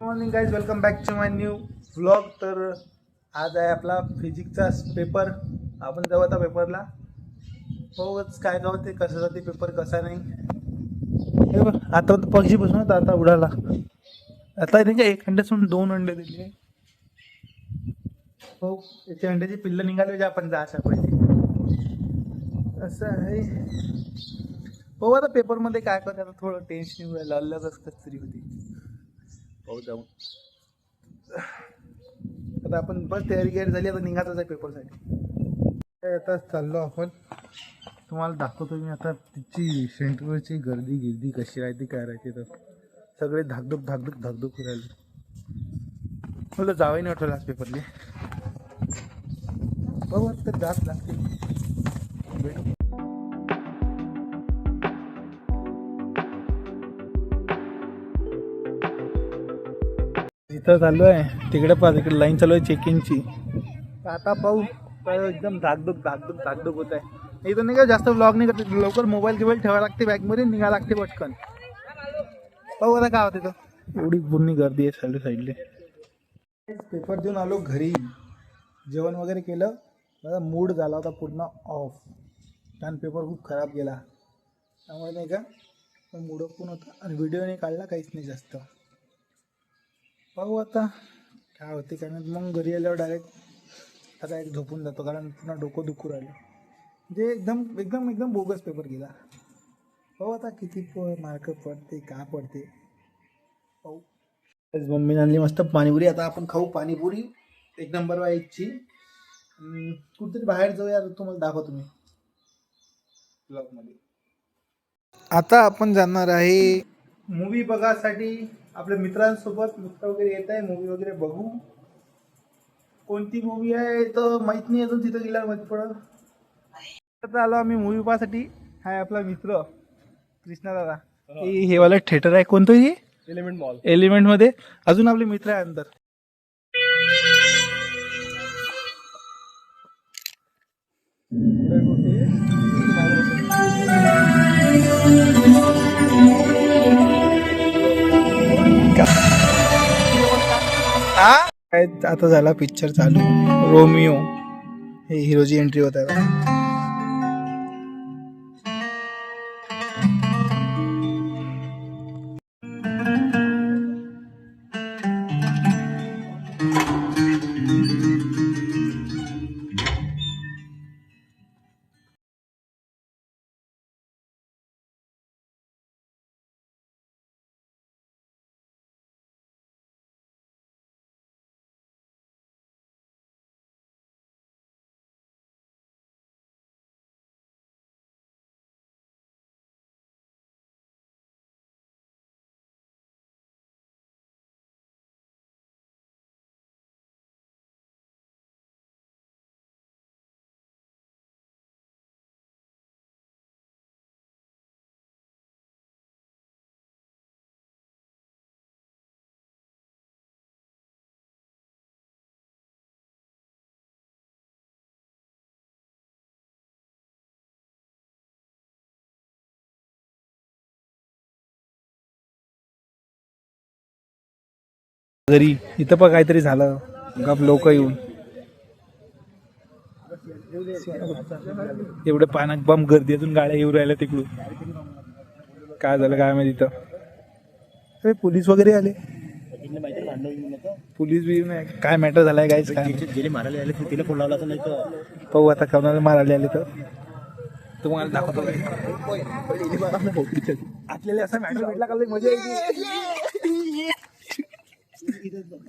Morning guys, welcome back to my new vlog. तर आज आहे आपला फिजिक्सचा पेपर. आपण जाऊ आता पेपरला. बघूच काय काय होते, कसं जाते पेपर, कसा नाही. हे बघ, आता पक्षी बसून होता, आता उडाला. आता नाही का, एक अंड्यासून 2 अंडे दिले. हो, याच्या अंड्याची पिल्लं निघाले जे आपण जायच्या पहिले. असं आहे. हो, आता पेपरमध्ये काय करते, आता थोडं टेन्शन व्हायला अलगच कसं तरी होती. हो, जाऊन आता आपण बस तयारी झाली, आता निघायचं आहे पेपरसाठी. आता चाललो आपण. तुम्हाला दाखवतो मी आता तिची सेंटरवरची गर्दी कशी राहते, काय राहते. तर सगळे धाकधूक फिरायला. मला जावं नाही वाटलं आज पेपरले. बघू तर जात लागते. इथं चालू आहे, तिकडे तिकडे लाईन चालू आहे चेकिंगची. आता पाहू, एकदम धाकधूक होत आहे. इथं नाही का जास्त व्लॉग नाही करते, लवकर मोबाईल ठेवायला लागते बॅगमध्ये, निघायला लागते पटकन. पाहू आता काय होते. तर एवढी पूर्ण गर्दी आहे साईडले. पेपर देऊन आलो घरी, जेवण वगैरे केलं. माझा मूड झाला होता पूर्ण ऑफ, कारण पेपर खूप खराब गेला. त्यामुळे नाही का मूड ऑफ पण होता, आणि व्हिडिओ नाही काढला, काहीच नाही जास्त. पाहू आता काय होते, कारण मग घरी आल्यावर डायरेक्ट आता एक झोपून जातो, कारण पुन्हा डोकं दुखू राहिलं. म्हणजे एकदम बोगस पेपर गेला. पाहू आता किती मार्क पडते, काय पडते. पाहू. मम्मीने आणली मस्त पाणीपुरी. आता आपण खाऊ पाणीपुरी, एक नंबर वाईची. कुठेतरी बाहेर जाऊया, तुम्हाला दाखवतो मी ब्लॉगमध्ये. आता आपण जाणार आहे मूवी बघासाठी आपल्या मित्रांसोबत. मित्र वगैरे येत आहे, मूवी वगैरे बघू. कोणती मूवी आहे तर माहित नाही अजून, तिथं गेल्यावर माहित पडलं. आता आलो आम्ही मूवी पाहण्यासाठी. हाय आपला मित्र कृष्णा दादा. हे वाला थिएटर आहे, कोणतं हे? Element mall. एलिमेंट मध्ये अजून आपले मित्र आहे अंदर. आता झाला पिक्चर चालू, रोमिओ. हे हिरोची एंट्री होत आहे. घरी इथं पण काहीतरी झालं, गप लोक येऊन एवढं पाण्यात बम गर्दी, अजून गाड्या येऊ राहिल्या तिकडून. काय झालं काय माहिती. इथं पोलीस वगैरे आले. पोलीस बी नाही, काय मॅटर झालाय गायच, काय मारायला आले तिला फोन लावला नाही तर. पाहू आता कोणाला मारायला आले तर तुम्हाला दाखवतो. आपल्याला असा मॅटर भेटला का मजा येईल.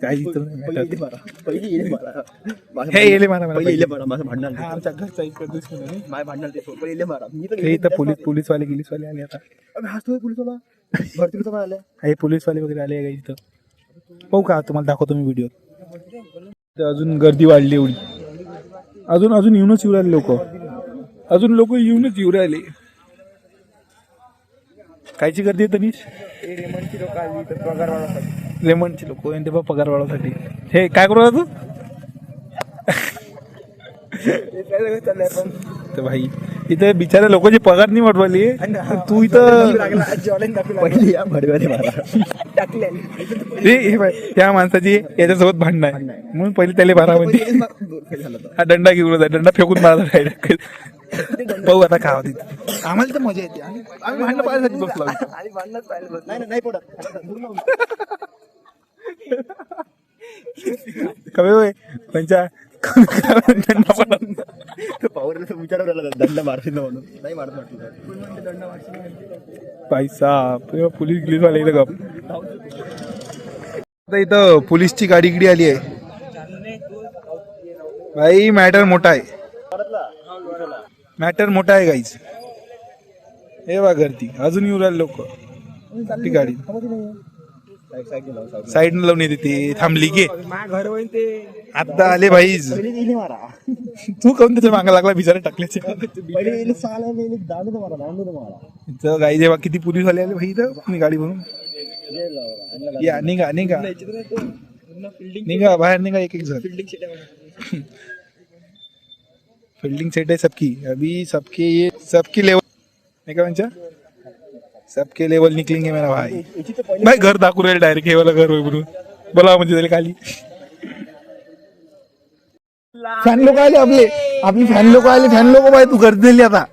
काही पोलीसवाले आले. आता पोलीसवाले वगैरे आले का इथं. पाहू का तुम्हाला दाखवतो मी व्हिडिओ. अजून गर्दी वाढली एवढी, अजून येऊनच येऊ राहिले लोक, अजून लोक येऊनच येऊ राहिले. कायची गर्दी आहे तनीश? रेमंडची लोक आली तर पगार वाढवसाठी. रेमंडची लोक ते पगार वाढवसाठी. हे काय करू तू? तर भाई इथे बिचाऱ्या लोकांची पगार नाही वाटवली तू इथं त्या माणसाची याच्यासोबत भांडण आहे म्हणून पहिले त्याला बारा म्हणजे हा दंडा घेऊन होता दंडा फेकून मारा पाहू आता काय होती आम्हाला तर मजा येते आम्ही भांडण पाहायसाठी बसलो कमी होय पंचा पैसा पोलीस गिलीस वाले इथं गप आता इथं पोलीसची गाडी गिडी आली आहे भाई मॅटर मोठा आहे गाईच हे बघा गर्दी अजून येऊ राहिले लोक ती गाडी साईड न लावून येते ती थांबली की आता आले भाई तू काऊन त्याच्या मागा लागला बिचारे टाकल्याचे गाई जेव्हा किती पोलीस वाले आले भाई तर मी गाडी भरून या निघा बाहेर निघा एक जण फील्डिंग सेट है सबकी अभी सबकी लेवल नहीं का बंचा सबके लेवल निकलेंगे मेरा भाई घर दाखवू राहील डायरेक्ट हे वाला घर म्हणून बोला म्हणजे त्याला खाली फॅन लोक आले आपली फॅन लोक बाय तू गर्दी दिली आता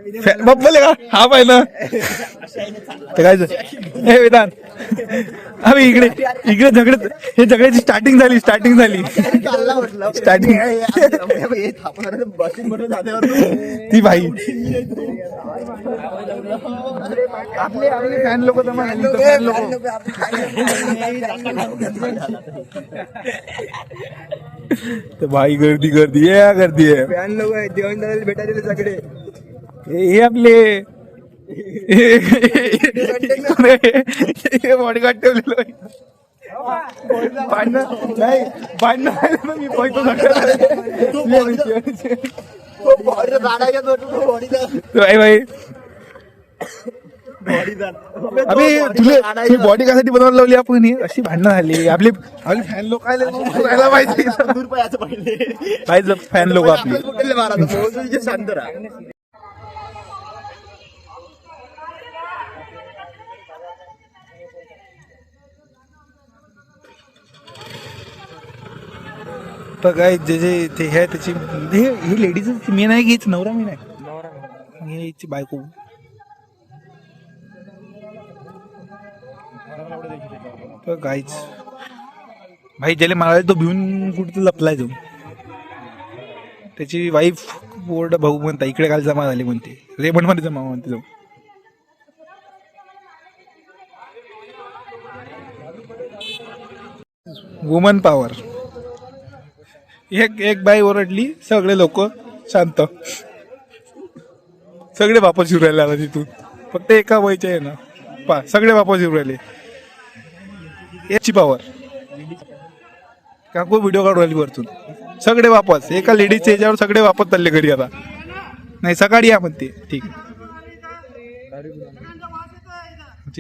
बाप्पाले का हा पाय ना काय हे वेदांत अभी इकडे झगड्याची स्टार्टिंग झाली ती भाई आपले फॅन लोक तर भाई गर्दी आहे फॅन लोक देवण दादाला भेटायला सगळे हे आपले बॉडीगार्ड ठेवलेलं भांडण मी पैतो भाई अबे तुला बॉडी कशासाठी बनवायला लावली आपण अशी भांडणं झाली आपले फॅन लोक आले पाहिजे फॅन लोक आपले शांत राहा तर काय जे ते हे त्याची हे लेडीज मेन आहे की नवरा मेन आहे याची बायको तर गाईच भाई ज्याला मारायला तो भिवून कुठे लपलाय तो त्याची वाईफ बोर्ड भाऊ म्हणता इकडे काल जमा झाली म्हणते रेमंड मध्ये जमा म्हणते तो वुमन पॉवर एक बाई ओरडली सगळे लोक शांत सगळे वापस येऊ राहिले आता तिथून फक्त एका वयचे आहे ना सगळे वापस येऊ राहिले याची पॉवर काकू व्हिडिओ काढून राहिली वरतून सगळे वापस एका लेडीजच्या याच्यावर सगळे वापस चालले घरी आता नाही सकाळी या म्हणते ठीक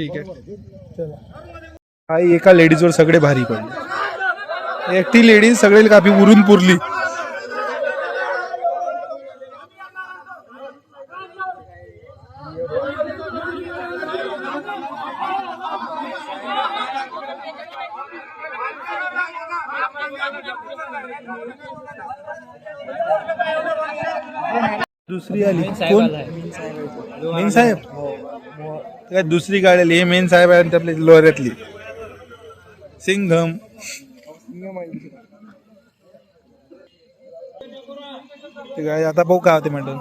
आहे आई एका लेडीजवर सगळे भारी पडले एकटी लेडीज सगळे काफी उरून पुरली दुसरी आली कोण मेन साहेब काय दुसरी गाडी आली हे मेन साहेब आहे आपल्या लोऱ्यातली सिंघम काय आता पाहू का होते मॅडम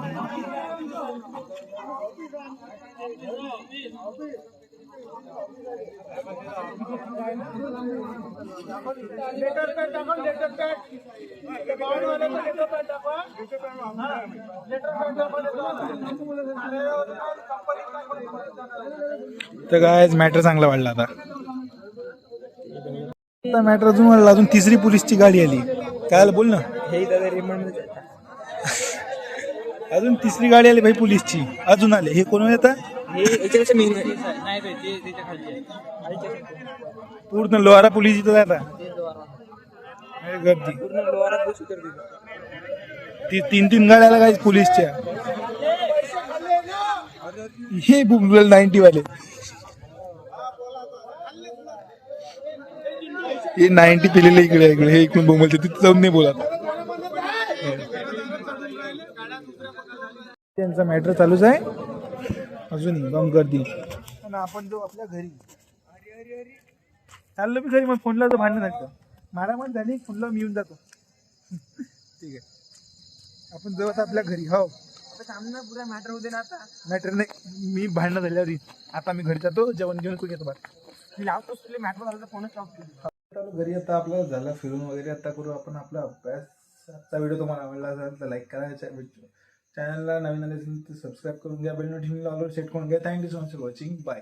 तर काय मॅटर चांगला वाढला आता मॅटर अजून वाढला अजून तिसरी पोलीसची गाडी आली काय बोल ना अजून तिसरी गाडी आली भाई पोलीसची अजून आले हे कोण येतात पूर्ण लोहारा पोलीस इथं जाता गर्दी तीन गाड्या आल्या काय पोलीसच्या हे बुगल 90 वाले, हे 90 पिलेले इकडे इकडे, हे इकडून बोंबलते, तिथे जाऊन नाही बोला. त्यांचा मॅटर चालूच आहे अजून एकदम गर्दी. आणि आपण जो आपल्या घरी चाललो मी घरी, मग फोनला जो भांडण लागतं मारामार झाली, फोनला मी येऊन जातो. ठीक आहे, आपण जाऊ आता आपल्या घरी. हो पुरा मॅटर होते ना आता. मॅटर नाही, मी भांडणं झाल्यावर आता मी घरी जातो, जेवण घेऊन तू घेतो बाहेर. मी लावतोच तुला मॅटर झालं तर फोनच लावतो. घरी आता आपलं झालं फिरून वगैरे, आता करू आपण आपला अभ्यास. आजचा व्हिडिओ तुम्हाला आवडला असेल तर लाईक करा, चॅनलला नवीन आले असेल तर सबस्क्राईब करून घ्या, बेल नोटिफिकेशन ऑल सेट करून घ्या. Thank you so much for watching, bye.